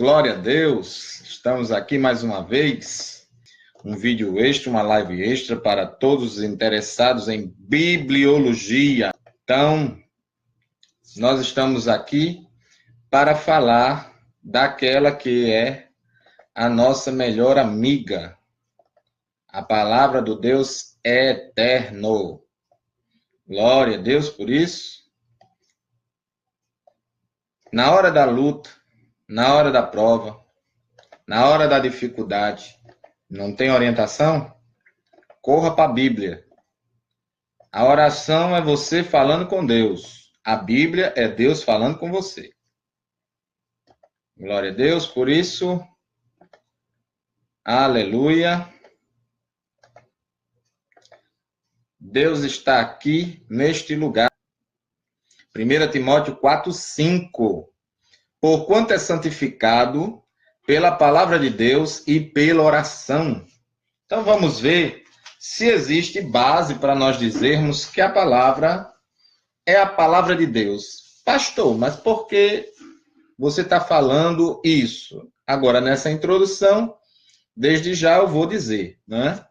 glória a Deus. Estamos aqui mais uma vez, um vídeo extra, uma live extra para todos os interessados em bibliologia. Então, nós estamos aqui para falar daquela que é a nossa melhor amiga, a palavra do Deus eterno. Glória a Deus por isso. Na hora da luta, na hora da prova, na hora da dificuldade, não tem orientação? Corra para a Bíblia. A oração é você falando com Deus. A Bíblia é Deus falando com você. Glória a Deus por isso. Aleluia. Deus está aqui neste lugar. 1 Timóteo 4:5. Porquanto é santificado pela palavra de Deus e pela oração. Então vamos ver se existe base para nós dizermos que a palavra é a palavra de Deus. Pastor, mas por que você está falando isso? Agora, nessa introdução, desde já eu vou dizer, né?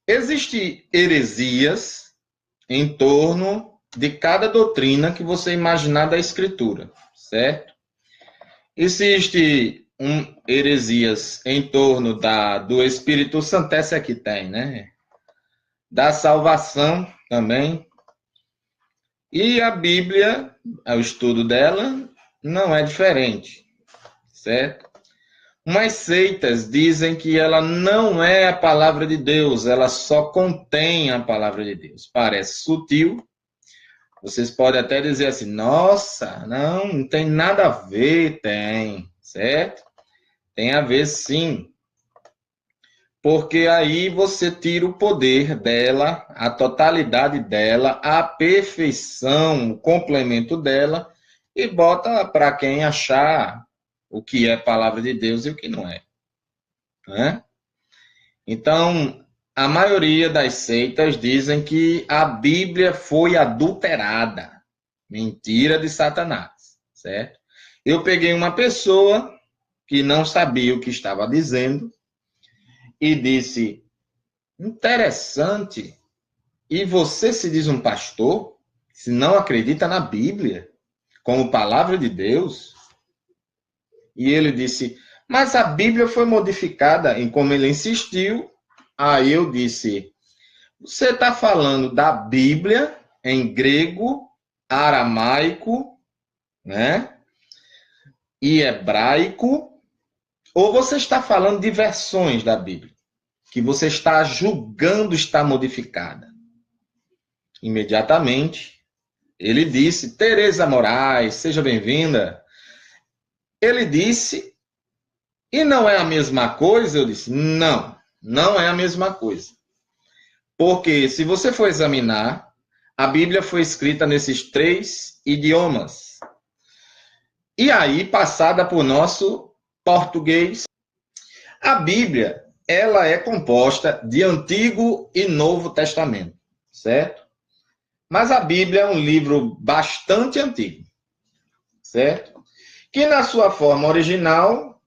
Existem heresias em torno de cada doutrina que você imaginar da Escritura, certo? Existe heresias em torno do Espírito Santo, essa aqui tem, né? Da salvação também. E a Bíblia, o estudo dela, não é diferente, certo? Umas seitas dizem que ela não é a palavra de Deus, ela só contém a palavra de Deus. Parece sutil. Vocês podem até dizer assim, nossa, não tem nada a ver. Tem, certo? Tem a ver sim. Porque aí você tira o poder dela, a totalidade dela, a perfeição, o complemento dela e bota para quem achar o que é palavra de Deus e o que não é. Né? Então, a maioria das seitas dizem que a Bíblia foi adulterada. Mentira de Satanás, certo? Eu peguei uma pessoa que não sabia o que estava dizendo e disse, interessante, e você se diz um pastor, se não acredita na Bíblia como palavra de Deus? E ele disse, mas a Bíblia foi modificada, e como ele insistiu, aí eu disse, você está falando da Bíblia em grego, aramaico, né? E hebraico, ou você está falando de versões da Bíblia, que você está julgando está modificada? Imediatamente, ele disse, Tereza Moraes, seja bem-vinda. Ele disse, e não é a mesma coisa? Eu disse, não, não é a mesma coisa. Porque se você for examinar, a Bíblia foi escrita nesses 3 idiomas. E aí, passada por nosso português, a Bíblia, ela é composta de Antigo e Novo Testamento, certo? Mas a Bíblia é um livro bastante antigo, certo? Que na sua forma original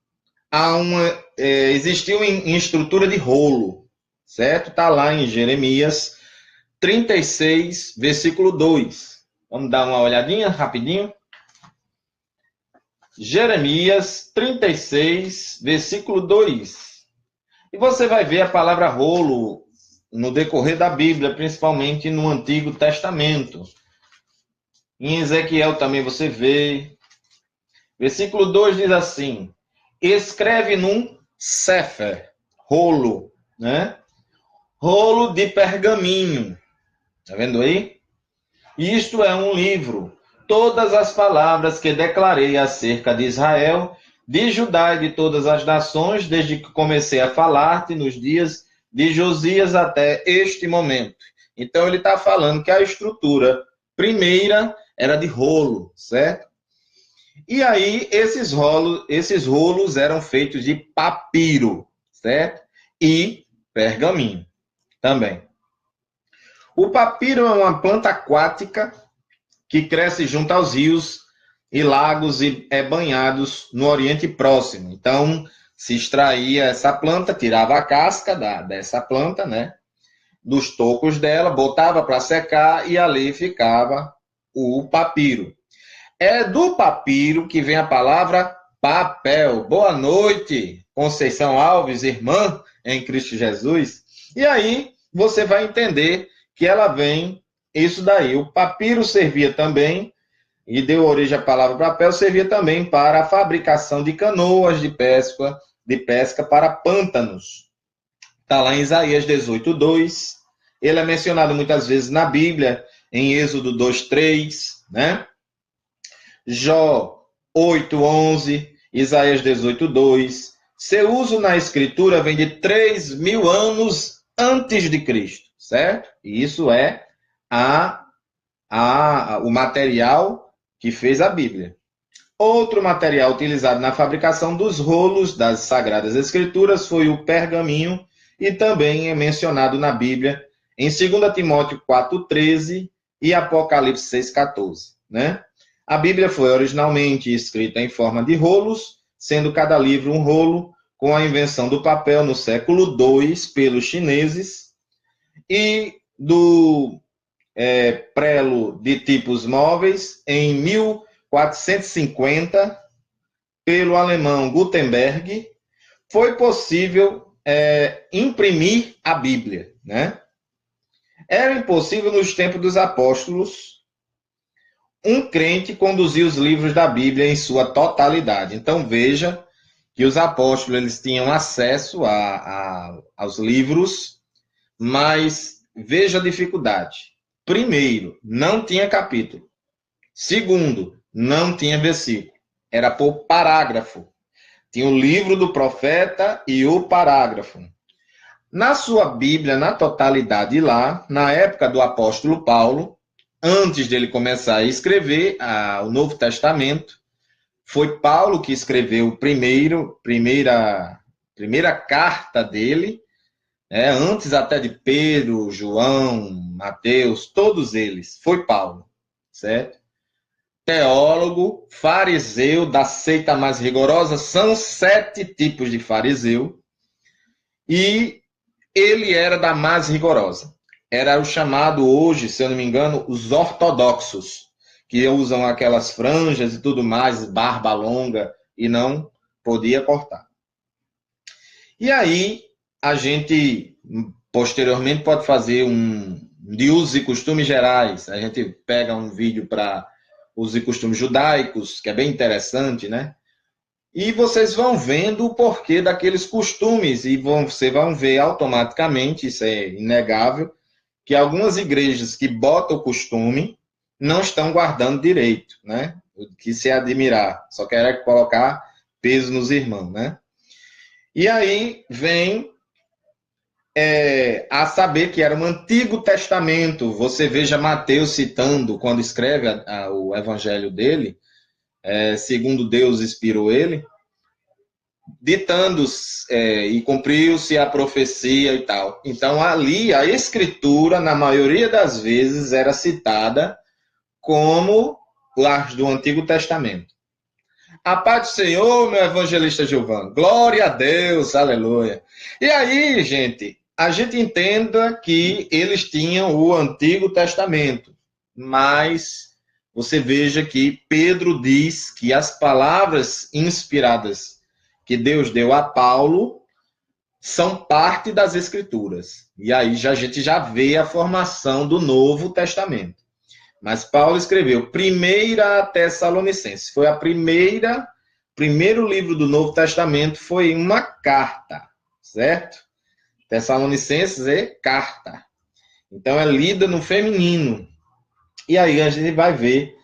existiu em estrutura de rolo, certo? Está lá em Jeremias 36, versículo 2. Vamos dar uma olhadinha rapidinho. Jeremias 36, versículo 2. E você vai ver a palavra rolo no decorrer da Bíblia, principalmente no Antigo Testamento. Em Ezequiel também você vê. Versículo 2 diz assim, escreve num sefer, rolo, né? Rolo de pergaminho. Tá vendo aí? Isto é um livro. Todas as palavras que declarei acerca de Israel, de Judá e de todas as nações, desde que comecei a falar-te nos dias de Josias até este momento. Então ele está falando que a estrutura primeira era de rolo, certo? E aí esses rolos eram feitos de papiro, certo? E pergaminho também. O papiro é uma planta aquática que cresce junto aos rios e lagos banhados no Oriente Próximo. Então, se extraía essa planta, tirava a casca dessa planta, né? Dos tocos dela, botava para secar e ali ficava o papiro. É do papiro que vem a palavra papel. Boa noite, Conceição Alves, irmã em Cristo Jesus. E aí você vai entender que ela vem isso daí. O papiro servia também, e deu origem à palavra papel, servia também para a fabricação de canoas de pesca para pântanos. Está lá em Isaías 18:2. Ele é mencionado muitas vezes na Bíblia, em Êxodo 2:3, né? Jó 8:11, Isaías 18:2. Seu uso na Escritura vem de 3.000 anos antes de Cristo, certo? E isso é o material que fez a Bíblia. Outro material utilizado na fabricação dos rolos das Sagradas Escrituras foi o pergaminho, e também é mencionado na Bíblia em 2 Timóteo 4:13 e Apocalipse 6:14, né? A Bíblia foi originalmente escrita em forma de rolos, sendo cada livro um rolo, com a invenção do papel no século II pelos chineses, e do prelo de tipos móveis em 1450 pelo alemão Gutenberg. Foi possível imprimir a Bíblia, né? Era impossível nos tempos dos apóstolos um crente conduzir os livros da Bíblia em sua totalidade. Então veja que os apóstolos eles tinham acesso aos livros, mas veja a dificuldade. Primeiro, não tinha capítulo. Segundo, não tinha versículo. Era por parágrafo. Tinha o livro do profeta e o parágrafo. Na sua Bíblia, na totalidade lá, na época do apóstolo Paulo, antes dele começar a escrever o Novo Testamento, foi Paulo que escreveu a primeira carta dele, antes até de Pedro, João, Mateus, todos eles, foi Paulo, certo? Teólogo, fariseu da seita mais rigorosa, são 7 tipos de fariseu, e ele era da mais rigorosa. Era o chamado hoje, se eu não me engano, os ortodoxos, que usam aquelas franjas e tudo mais, barba longa, e não podia cortar. E aí, a gente, posteriormente, pode fazer de usos e costumes gerais. A gente pega um vídeo para usos e costumes judaicos, que é bem interessante, né? E vocês vão vendo o porquê daqueles costumes, e vocês vão ver automaticamente, isso é inegável, que algumas igrejas que botam o costume não estão guardando direito, né? O que se admirar, só querem colocar peso nos irmãos, né? E aí vem a saber que era um Antigo Testamento. Você veja Mateus citando, quando escreve o evangelho dele, segundo Deus inspirou ele, ditando e cumpriu-se a profecia e tal. Então, ali, a escritura, na maioria das vezes, era citada como as do Antigo Testamento. A paz do Senhor, meu evangelista Gilvan. Glória a Deus, aleluia. E aí, gente, a gente entenda que eles tinham o Antigo Testamento, mas você veja que Pedro diz que as palavras inspiradas que Deus deu a Paulo são parte das Escrituras. E aí a gente já vê a formação do Novo Testamento. Mas Paulo escreveu 1 Tessalonicenses. Foi primeiro livro do Novo Testamento, foi uma carta, certo? Tessalonicenses é carta. Então é lida no feminino. E aí a gente vai ver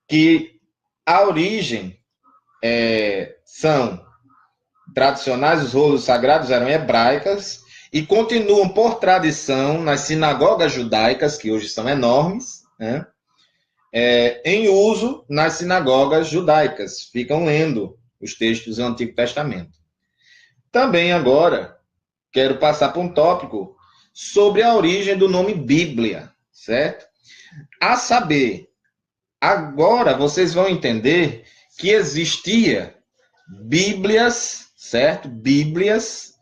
que a origem são tradicionais, os rolos sagrados eram hebraicas e continuam por tradição nas sinagogas judaicas, que hoje são enormes, né? Em uso nas sinagogas judaicas, ficam lendo os textos do Antigo Testamento. Também agora quero passar para um tópico sobre a origem do nome Bíblia, certo? A saber, Agora vocês vão entender que existia Bíblias, certo? Bíblias,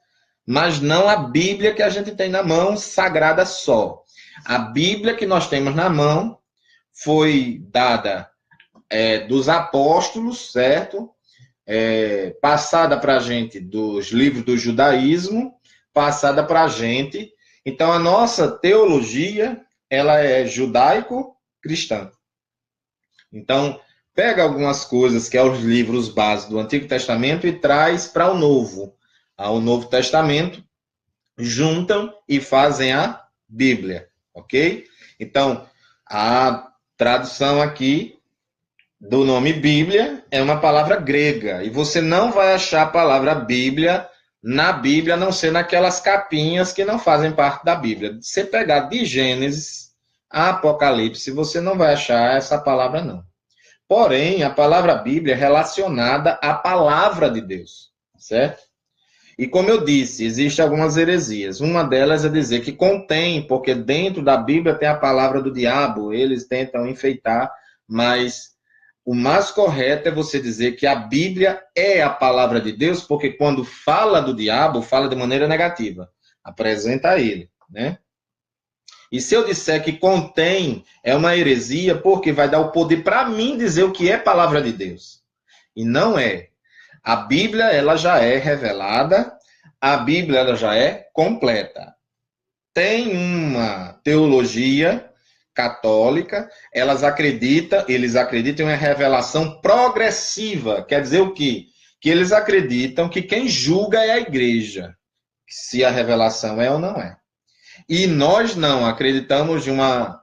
mas não a Bíblia que a gente tem na mão, sagrada só. A Bíblia que nós temos na mão foi dada dos apóstolos, certo? Passada para a gente dos livros do judaísmo, passada para a gente. Então, a nossa teologia, ela é judaico-cristã. Então, pega algumas coisas que é os livros básicos do Antigo Testamento e traz para o Novo. Ao Novo Testamento, juntam e fazem a Bíblia, ok? Então, a tradução aqui do nome Bíblia é uma palavra grega. E você não vai achar a palavra Bíblia na Bíblia, a não ser naquelas capinhas que não fazem parte da Bíblia. Se você pegar de Gênesis a Apocalipse, você não vai achar essa palavra, não. Porém, a palavra Bíblia é relacionada à palavra de Deus, certo? E como eu disse, existem algumas heresias. Uma delas é dizer que contém, porque dentro da Bíblia tem a palavra do diabo, eles tentam enfeitar, mas o mais correto é você dizer que a Bíblia é a palavra de Deus, porque quando fala do diabo, fala de maneira negativa. Apresenta a ele, né? E se eu disser que contém, é uma heresia, porque vai dar o poder para mim dizer o que é palavra de Deus. E não é. A Bíblia, ela já é revelada, a Bíblia, ela já é completa. Tem uma teologia católica, eles acreditam em uma revelação progressiva. Quer dizer o quê? Que eles acreditam que quem julga é a igreja, se a revelação é ou não é. E nós não acreditamos em uma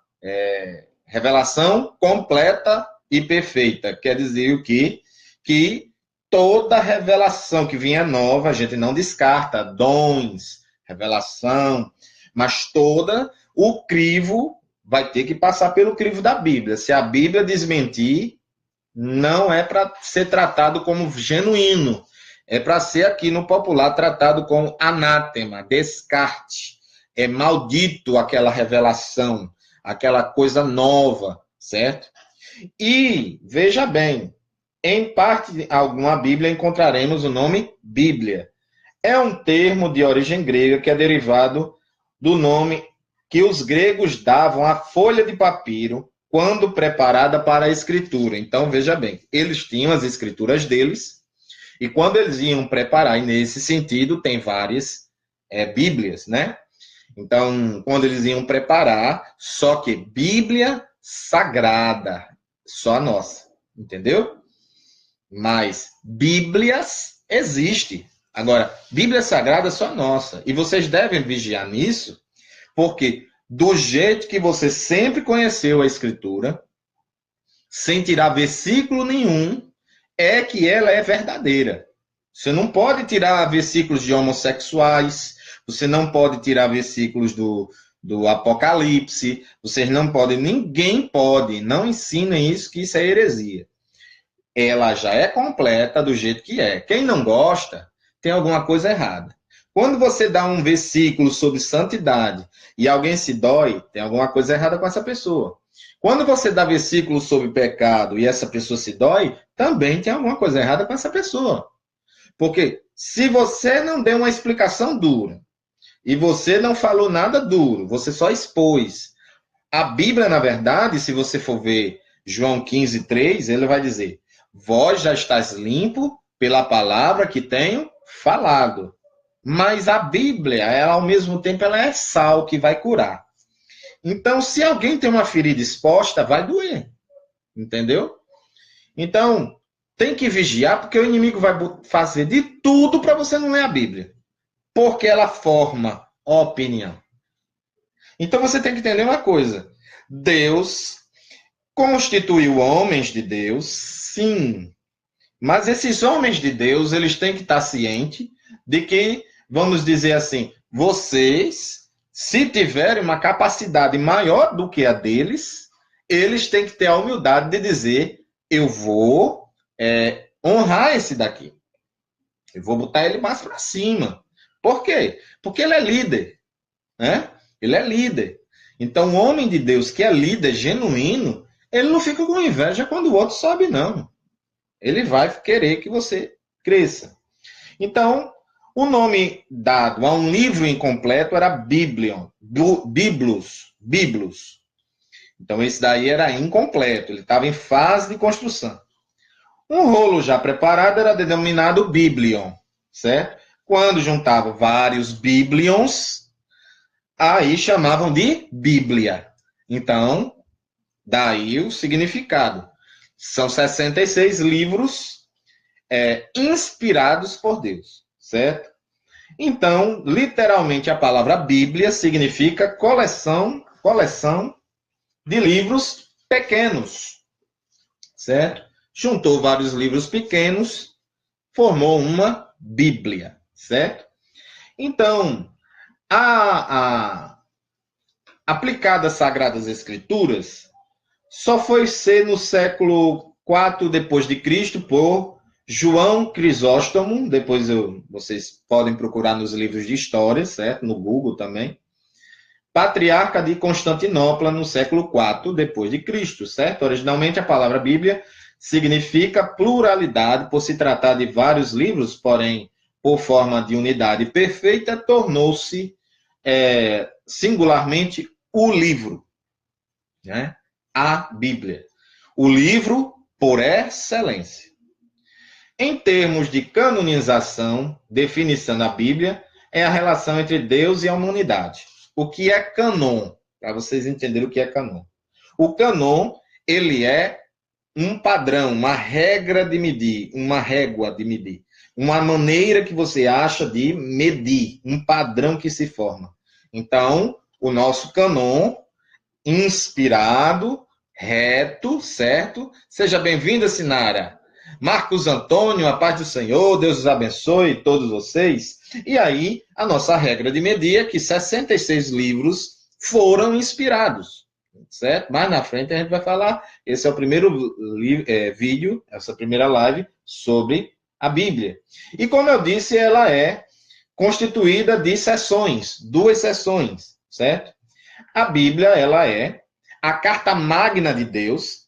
revelação completa e perfeita. Quer dizer o quê? Que toda revelação que vinha nova, a gente não descarta, dons, revelação, mas toda, o crivo vai ter que passar pelo crivo da Bíblia. Se a Bíblia desmentir, não é para ser tratado como genuíno. É para ser aqui no popular tratado como anátema, descarte. É maldito aquela revelação, aquela coisa nova, certo? E, veja bem, em parte alguma Bíblia encontraremos o nome Bíblia. É um termo de origem grega que é derivado do nome que os gregos davam à folha de papiro quando preparada para a escritura. Então, veja bem, eles tinham as escrituras deles, e quando eles iam preparar, e nesse sentido tem várias Bíblias, né? Então, quando eles iam preparar, só que Bíblia sagrada, só a nossa, entendeu? Mas Bíblias existe. Agora, Bíblia sagrada só a nossa. E vocês devem vigiar nisso, porque do jeito que você sempre conheceu a Escritura, sem tirar versículo nenhum, é que ela é verdadeira. Você não pode tirar versículos de homossexuais, você não pode tirar versículos do Apocalipse, vocês não podem, ninguém pode, não ensinem isso, que isso é heresia. Ela já é completa do jeito que é. Quem não gosta, tem alguma coisa errada. Quando você dá um versículo sobre santidade e alguém se dói, tem alguma coisa errada com essa pessoa. Quando você dá versículo sobre pecado e essa pessoa se dói, também tem alguma coisa errada com essa pessoa. Porque se você não deu uma explicação dura e você não falou nada duro, você só expôs. A Bíblia, na verdade, se você for ver João 15:3, ele vai dizer: vós já estáis limpo pela palavra que tenho falado. Mas a Bíblia, ela, ao mesmo tempo, ela é sal que vai curar. Então, se alguém tem uma ferida exposta, vai doer. Entendeu? Então, tem que vigiar, porque o inimigo vai fazer de tudo para você não ler a Bíblia. Porque ela forma opinião. Então, você tem que entender uma coisa. Deus constituiu homens de Deus, sim. Mas esses homens de Deus, eles têm que estar cientes de que, vamos dizer assim, vocês, se tiverem uma capacidade maior do que a deles, eles têm que ter a humildade de dizer: eu vou honrar esse daqui. Eu vou botar ele mais para cima. Por quê? Porque ele é líder. Né? Ele é líder. Então, o homem de Deus que é líder genuíno, Ele não fica com inveja quando o outro sobe, não. Ele vai querer que você cresça. Então, o nome dado a um livro incompleto era Biblion, Biblos. Então, esse daí era incompleto, ele estava em fase de construção. Um rolo já preparado era denominado Biblion, certo? Quando juntava vários Biblions, aí chamavam de Bíblia. Então, daí o significado. São 66 livros inspirados por Deus, certo? Então, literalmente, a palavra Bíblia significa coleção de livros pequenos, certo? Juntou vários livros pequenos, formou uma Bíblia, certo? Então, aplicada às Sagradas Escrituras, só foi ser no século IV depois de Cristo por João Crisóstomo, depois vocês podem procurar nos livros de história, certo? No Google também. Patriarca de Constantinopla no século IV depois de Cristo, certo? Originalmente a palavra Bíblia significa pluralidade, por se tratar de vários livros, porém, por forma de unidade perfeita, tornou-se singularmente o livro, né? A Bíblia. O livro por excelência. Em termos de canonização, definição da Bíblia é a relação entre Deus e a humanidade. O que é canon? Para vocês entenderem o que é canon. O canon, ele é um padrão, uma regra de medir, uma régua de medir. Uma maneira que você acha de medir, um padrão que se forma. Então, o nosso canon, inspirado, reto, certo? Seja bem-vinda, Sinara. Marcos Antônio, a paz do Senhor, Deus os abençoe, todos vocês. E aí, a nossa regra de medir é que 66 livros foram inspirados, certo? Mais na frente a gente vai falar, esse é o primeiro vídeo, essa primeira live sobre a Bíblia. E como eu disse, ela é constituída de seções, 2 seções, certo? A Bíblia, ela é a carta magna de Deus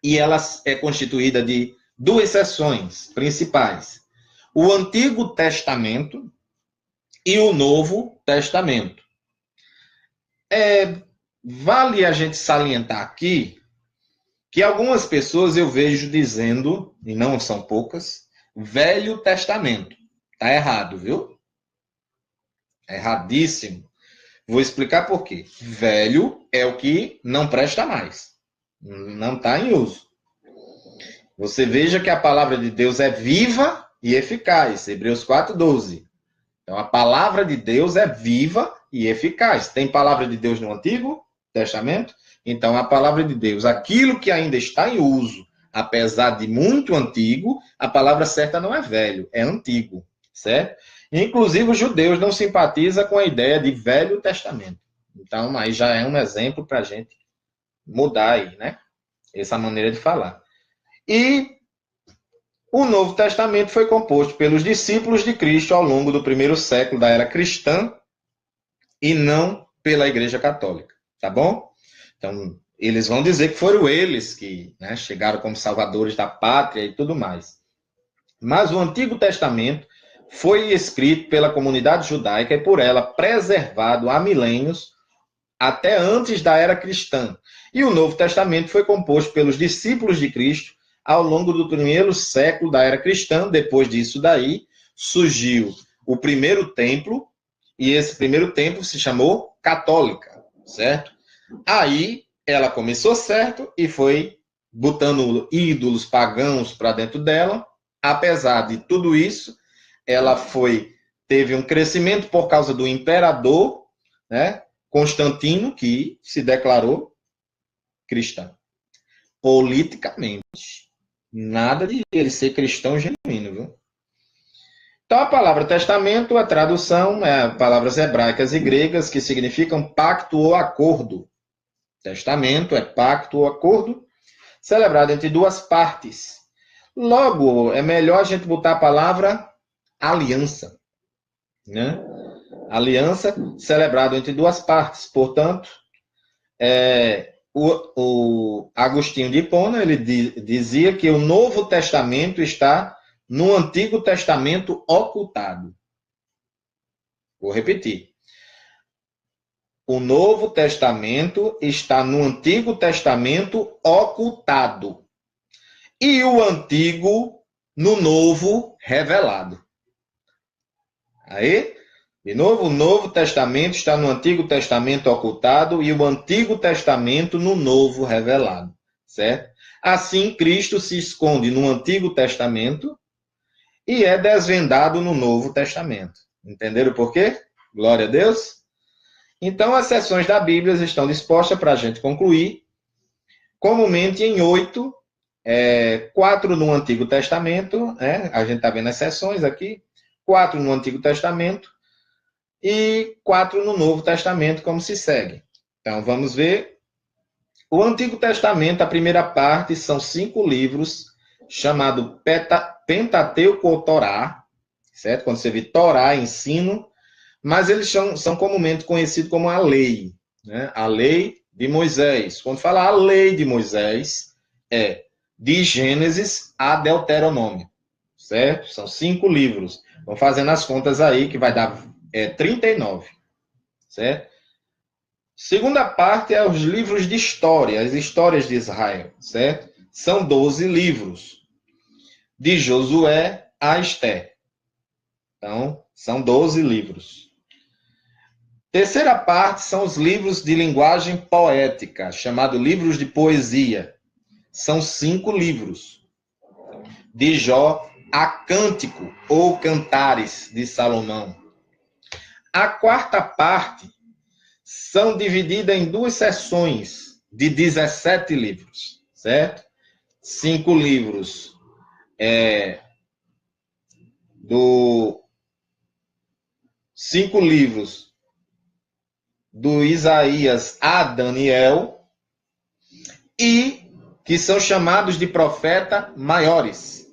e ela é constituída de 2 seções principais. O Antigo Testamento e o Novo Testamento. Vale a gente salientar aqui que algumas pessoas eu vejo dizendo, e não são poucas, Velho Testamento. Tá errado, viu? Erradíssimo. Vou explicar por quê. Velho é o que não presta mais. Não está em uso. Você veja que a palavra de Deus é viva e eficaz. Hebreus 4:12. Então, a palavra de Deus é viva e eficaz. Tem palavra de Deus no Antigo Testamento? Então, a palavra de Deus, aquilo que ainda está em uso, apesar de muito antigo, a palavra certa não é velho, é antigo, certo? Inclusive, os judeus não simpatizam com a ideia de Velho Testamento. Então, aí já é um exemplo para a gente mudar aí, né? Essa maneira de falar. E o Novo Testamento foi composto pelos discípulos de Cristo ao longo do primeiro século da era cristã e não pela Igreja Católica, tá bom? Então, eles vão dizer que foram eles que, né, chegaram como salvadores da pátria e tudo mais. Mas o Antigo Testamento foi escrito pela comunidade judaica e por ela preservado há milênios, até antes da era cristã. E o Novo Testamento foi composto pelos discípulos de Cristo ao longo do primeiro século da era cristã. Depois disso daí, surgiu o primeiro templo, e esse primeiro templo se chamou católica, certo? Aí ela começou certo e foi botando ídolos pagãos para dentro dela. Apesar de tudo isso, ela teve um crescimento por causa do imperador, né, Constantino, que se declarou cristão. Politicamente. Nada de ele ser cristão genuíno, viu? Então, a palavra testamento, a tradução é palavras hebraicas e gregas que significam pacto ou acordo. Testamento é pacto ou acordo celebrado entre 2 partes. Logo, é melhor a gente botar a palavra aliança, né? Aliança celebrado entre 2 partes. Portanto, o Agostinho de Hipona, ele dizia que o Novo Testamento está no Antigo Testamento ocultado. Vou repetir. O Novo Testamento está no Antigo Testamento ocultado. E o Antigo no Novo revelado. Aí, de novo, o Novo Testamento está no Antigo Testamento ocultado e o Antigo Testamento no Novo revelado, certo? Assim, Cristo se esconde no Antigo Testamento e é desvendado no Novo Testamento. Entenderam por quê? Glória a Deus. Então, as seções da Bíblia estão dispostas para a gente concluir, comumente em 8, 4 no Antigo Testamento, a gente está vendo as seções aqui, 4 no Antigo Testamento e 4 no Novo Testamento, como se segue. Então, vamos ver. O Antigo Testamento, a primeira parte, são 5 livros, chamado Pentateuco ou Torá, certo? Quando você vê Torá, ensino, mas eles são comumente conhecidos como a lei, né? A lei de Moisés. Quando fala a lei de Moisés, é de Gênesis a Deuteronômio, certo? São 5 livros. Vão fazendo as contas aí, que vai dar 39, certo? Segunda parte é os livros de história, as histórias de Israel, certo? São 12 livros, de Josué a Esté. Então, são 12 livros. Terceira parte são os livros de linguagem poética, chamados livros de poesia. São 5 livros. De Jó a Cântico ou Cantares de Salomão. A quarta parte são divididas em 2 seções de 17 livros, certo? 5 livros do Isaías a Daniel, e que são chamados de profetas maiores.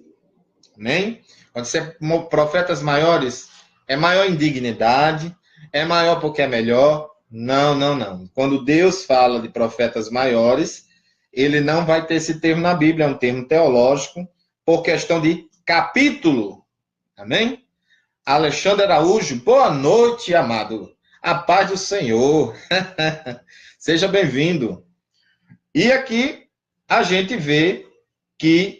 Amém? Quando você profetas maiores, é maior em dignidade, é maior porque é melhor. Não. Quando Deus fala de profetas maiores, ele não vai ter esse termo na Bíblia, é um termo teológico, por questão de capítulo. Amém? Alexandre Araújo, boa noite, amado. A paz do Senhor. Seja bem-vindo. E aqui a gente vê que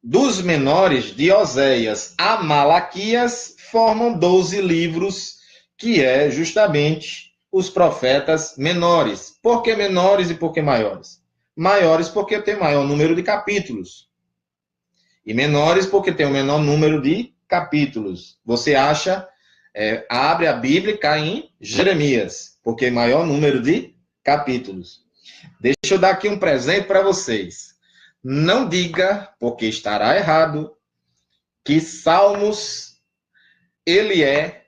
dos menores, de Oséias a Malaquias, formam 12 livros, que é justamente os profetas menores. Por que menores e por que maiores? Maiores porque tem maior número de capítulos. E menores porque tem o menor número de capítulos. Você acha, abre a Bíblia e cai em Jeremias, porque maior número de capítulos. Deixa eu dar aqui um presente para vocês. Não diga, porque estará errado, que Salmos, ele é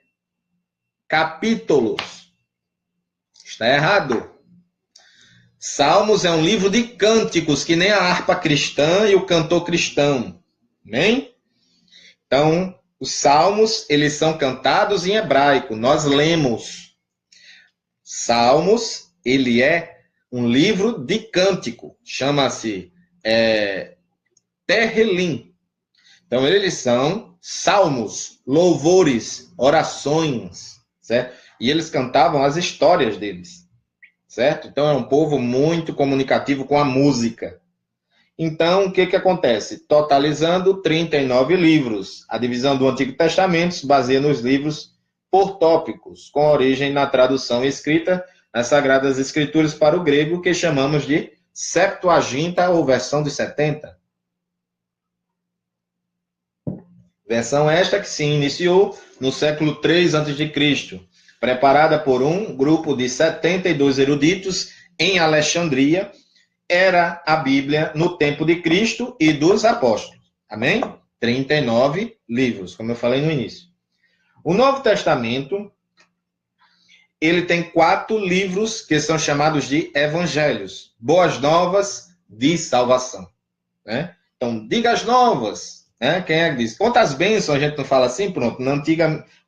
capítulos. Está errado. Salmos é um livro de cânticos, que nem a harpa cristã e o cantor cristão. Amém? Então, os salmos, eles são cantados em hebraico. Nós lemos. Salmos, ele é um livro de cântico. Chama-se Terrelim. Então, eles são salmos, louvores, orações, certo? E eles cantavam as histórias deles, certo? Então, é um povo muito comunicativo com a música. Então, o que acontece? Totalizando 39 livros. A divisão do Antigo Testamento se baseia nos livros por tópicos, com origem na tradução escrita nas Sagradas Escrituras para o grego, que chamamos de Septuaginta ou versão de 70. Versão esta que se iniciou no século 3 a.C., preparada por um grupo de 72 eruditos em Alexandria. Era a Bíblia no tempo de Cristo e dos apóstolos. Amém? 39 livros, como eu falei no início. O Novo Testamento, ele tem 4 livros que são chamados de evangelhos, boas novas de salvação. Né? Então, diga as novas. Né? Quem é que diz? Quantas bênçãos, a gente não fala assim? Pronto.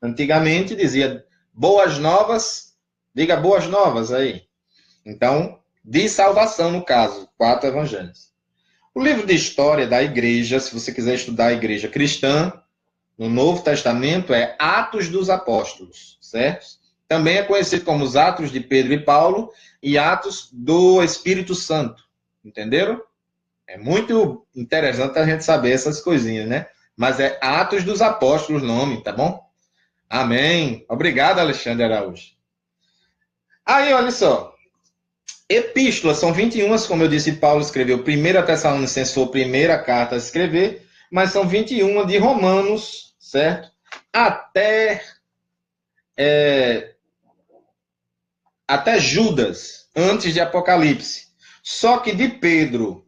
Antigamente dizia boas novas, diga boas novas aí. Então, de salvação, no caso, 4 evangelhos. O livro de história da igreja, se você quiser estudar a igreja cristã, no Novo Testamento, é Atos dos Apóstolos, certo? Também é conhecido como os Atos de Pedro e Paulo e Atos do Espírito Santo, entenderam? É muito interessante a gente saber essas coisinhas, né? Mas é Atos dos Apóstolos o nome, tá bom? Amém. Obrigado, Alexandre Araújo. Aí, olha só. Epístolas são 21, como eu disse, Paulo escreveu 1 Tessalonicenses, foi a primeira carta a escrever, mas são 21 de Romanos, certo? Até Judas, antes de Apocalipse. Só que de Pedro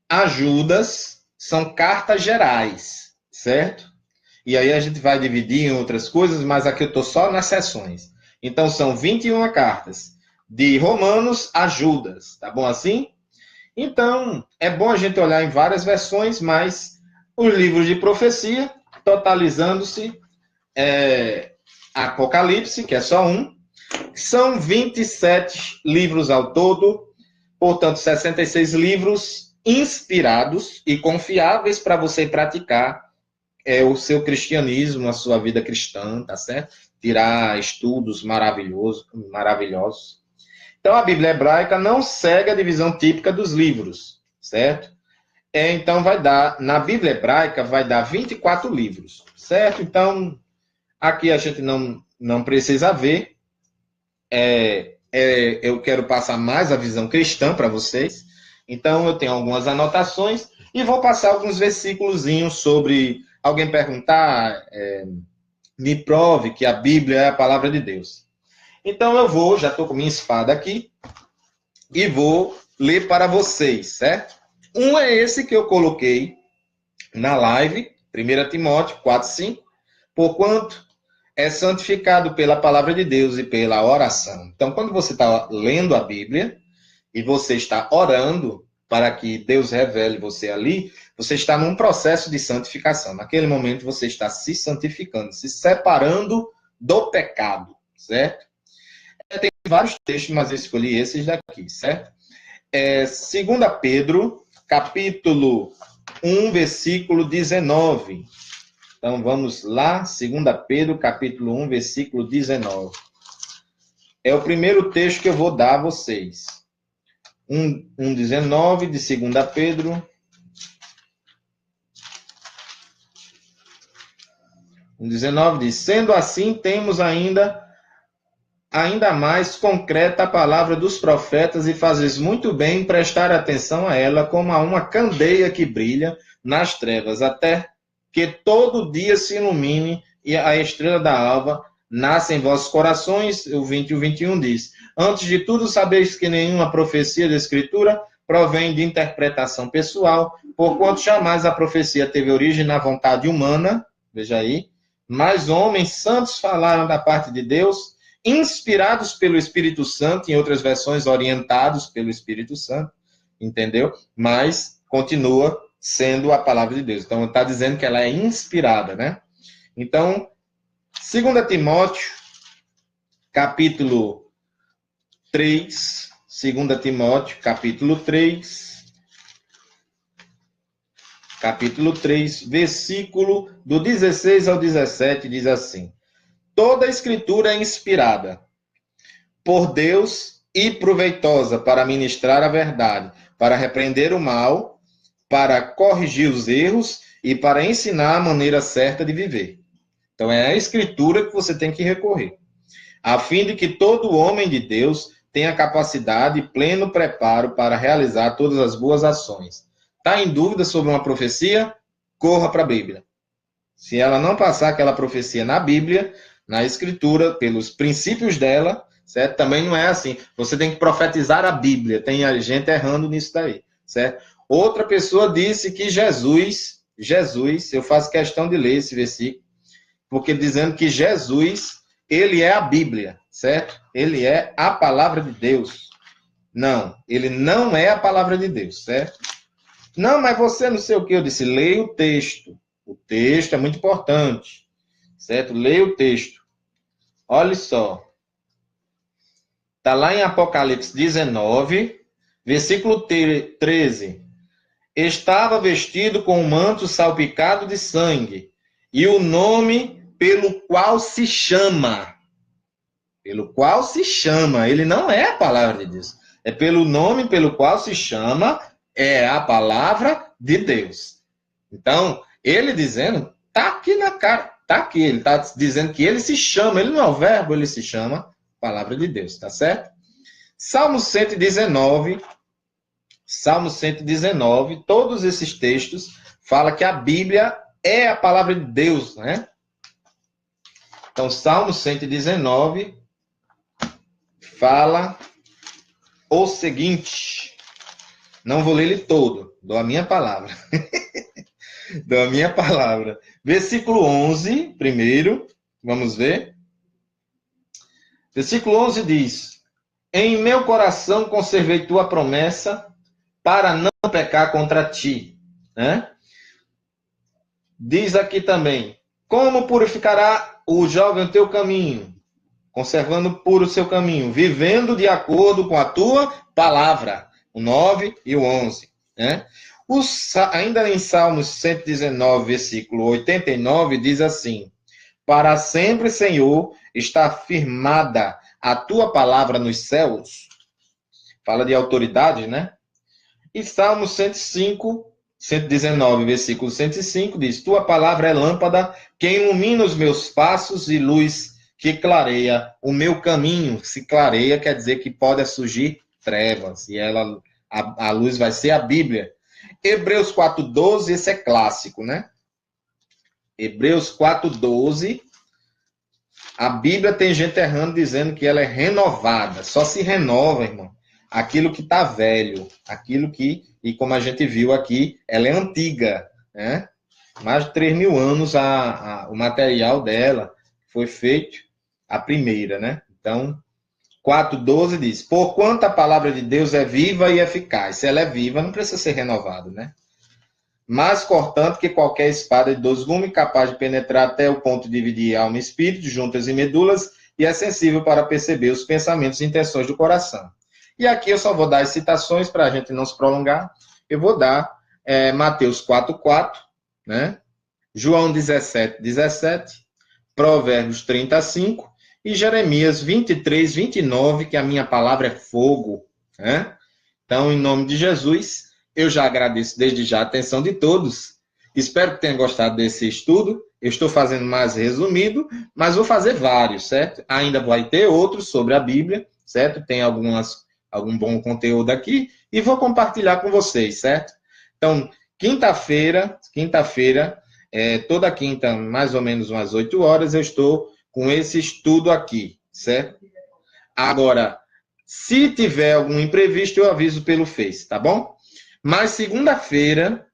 a Judas são cartas gerais, certo? E aí a gente vai dividir em outras coisas, mas aqui eu estou só nas seções. Então são 21 cartas, de Romanos a Judas, tá bom assim? Então, é bom a gente olhar em várias versões, mas os livros de profecia, totalizando-se Apocalipse, que é só um, são 27 livros ao todo, portanto, 66 livros inspirados e confiáveis para você praticar o seu cristianismo, a sua vida cristã, tá certo? Tirar estudos maravilhosos. Então, a Bíblia hebraica não segue a divisão típica dos livros, certo? Então, na Bíblia hebraica, vai dar 24 livros, certo? Então, aqui a gente não precisa ver. Eu quero passar mais a visão cristã para vocês. Então, eu tenho algumas anotações e vou passar alguns versículos sobre alguém perguntar, me prove que a Bíblia é a palavra de Deus. Então, já estou com minha espada aqui e vou ler para vocês, certo? Um é esse que eu coloquei na live, 1 Timóteo 4:5, porquanto é santificado pela palavra de Deus e pela oração. Então, quando você está lendo a Bíblia e você está orando para que Deus revele você ali, você está num processo de santificação. Naquele momento, você está se santificando, se separando do pecado, certo? Tem vários textos, mas eu escolhi esses daqui, certo? 2 Pedro, capítulo 1, versículo 19. Então, vamos lá, 2 Pedro, capítulo 1, versículo 19. É o primeiro texto que eu vou dar a vocês. 1:19 de 2 Pedro. 1:19 diz: sendo assim, temos ainda mais concreta a palavra dos profetas e fazes muito bem em prestar atenção a ela como a uma candeia que brilha nas trevas, até que todo dia se ilumine e a estrela da alva nasce em vossos corações. O 20 e o 21 diz: antes de tudo, sabeis que nenhuma profecia da Escritura provém de interpretação pessoal, porquanto jamais a profecia teve origem na vontade humana, veja aí, mas homens santos falaram da parte de Deus, inspirados pelo Espírito Santo, em outras versões, orientados pelo Espírito Santo, entendeu? Mas continua sendo a palavra de Deus. Então, está dizendo que ela é inspirada, né? Então, 2 Timóteo, capítulo 3, 2 Timóteo, capítulo 3, versículo do 16 ao 17, diz assim: toda a escritura é inspirada por Deus e proveitosa para ministrar a verdade, para repreender o mal, para corrigir os erros e para ensinar a maneira certa de viver. Então, é a escritura que você tem que recorrer, a fim de que todo homem de Deus tenha capacidade e pleno preparo para realizar todas as boas ações. Está em dúvida sobre uma profecia? Corra para a Bíblia. Se ela não passar aquela profecia na Bíblia, na Escritura, pelos princípios dela, certo? Também não é assim. Você tem que profetizar a Bíblia. Tem gente errando nisso daí, certo? Outra pessoa disse que Jesus, eu faço questão de ler esse versículo, porque dizendo que Jesus, ele é a Bíblia, certo? Ele é a palavra de Deus. Não, ele não é a palavra de Deus, certo? Não, mas você não sei o que. Eu disse, leia o texto. O texto é muito importante, certo? Leia o texto. Olha só. Está lá em Apocalipse 19, Versículo 13. Estava vestido com um manto salpicado de sangue, e o nome pelo qual se chama, ele não é a palavra de Deus, é pelo nome pelo qual se chama, é a palavra de Deus. Então, ele dizendo, tá aqui na cara, tá aqui, ele tá dizendo que ele se chama, ele não é o verbo, ele se chama palavra de Deus, tá certo? Salmo 119, todos esses textos falam que a Bíblia é a palavra de Deus, né? Então, Salmo 119 fala o seguinte, não vou ler ele todo, dou a minha palavra. Dou a minha palavra. Versículo 11, primeiro, vamos ver. Versículo 11 diz, em meu coração conservei tua promessa para não pecar contra ti. Né? Diz aqui também, como purificará o jovem o teu caminho? Conservando puro o seu caminho, vivendo de acordo com a tua palavra. O 9 e o 11. Né? Ainda em Salmos 119, versículo 89, diz assim, para sempre, Senhor, está firmada a tua palavra nos céus. Fala de autoridade, né? E Salmo 119, versículo 105, diz, tua palavra é lâmpada que ilumina os meus passos e luz que clareia o meu caminho. Se clareia, quer dizer que pode surgir trevas. E a luz vai ser a Bíblia. Hebreus 4,12, esse é clássico, né? Hebreus 4,12, a Bíblia tem gente errando dizendo que ela é renovada. Só se renova, irmão, aquilo que está velho, aquilo que, e como a gente viu aqui, ela é antiga, né? Mais de 3.000 anos o material dela foi feito, a primeira, né? Então, 4,12 diz, porquanto a palavra de Deus é viva e eficaz. Se ela é viva, não precisa ser renovada, né? Mais cortante que qualquer espada de 2 gumes, capaz de penetrar até o ponto de dividir alma e espírito, juntas e medulas, e é sensível para perceber os pensamentos e intenções do coração. E aqui eu só vou dar as citações para a gente não se prolongar. Eu vou dar Mateus 4,4, né? João 17,17, Provérbios 35 e Jeremias 23, 29, que a minha palavra é fogo. Né? Então, em nome de Jesus, eu já agradeço desde já a atenção de todos. Espero que tenham gostado desse estudo. Eu estou fazendo mais resumido, mas vou fazer vários, certo? Ainda vai ter outros sobre a Bíblia, certo? Tem algum bom conteúdo aqui e vou compartilhar com vocês, certo? Então, quinta-feira, toda quinta, mais ou menos umas 8 horas, eu estou com esse estudo aqui, certo? Agora, se tiver algum imprevisto, eu aviso pelo Face, tá bom? Mas segunda-feira,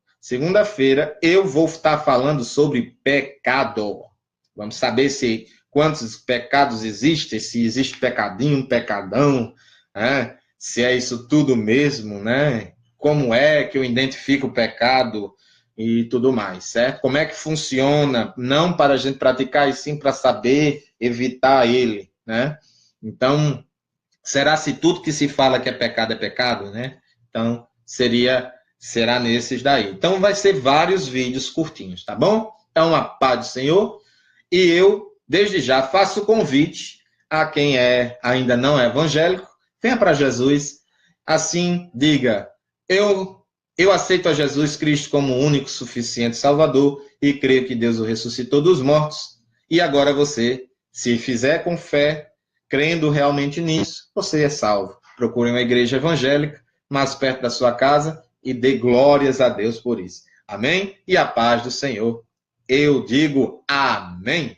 eu vou estar falando sobre pecado. Vamos saber quantos pecados existem, se existe pecadinho, pecadão, né? Se é isso tudo mesmo, né? Como é que eu identifico o pecado e tudo mais, certo? Como é que funciona? Não para a gente praticar, e sim para saber evitar ele, né? Então, será se tudo que se fala que é pecado, né? Então, será nesses daí. Então, vai ser vários vídeos curtinhos, tá bom? Então, a paz do Senhor. E eu, desde já, faço o convite a quem ainda não é evangélico, venha para Jesus, assim, diga, eu aceito a Jesus Cristo como o único, suficiente Salvador e creio que Deus o ressuscitou dos mortos. E agora você, se fizer com fé, crendo realmente nisso, você é salvo. Procure uma igreja evangélica mais perto da sua casa e dê glórias a Deus por isso. Amém? E a paz do Senhor. Eu digo amém.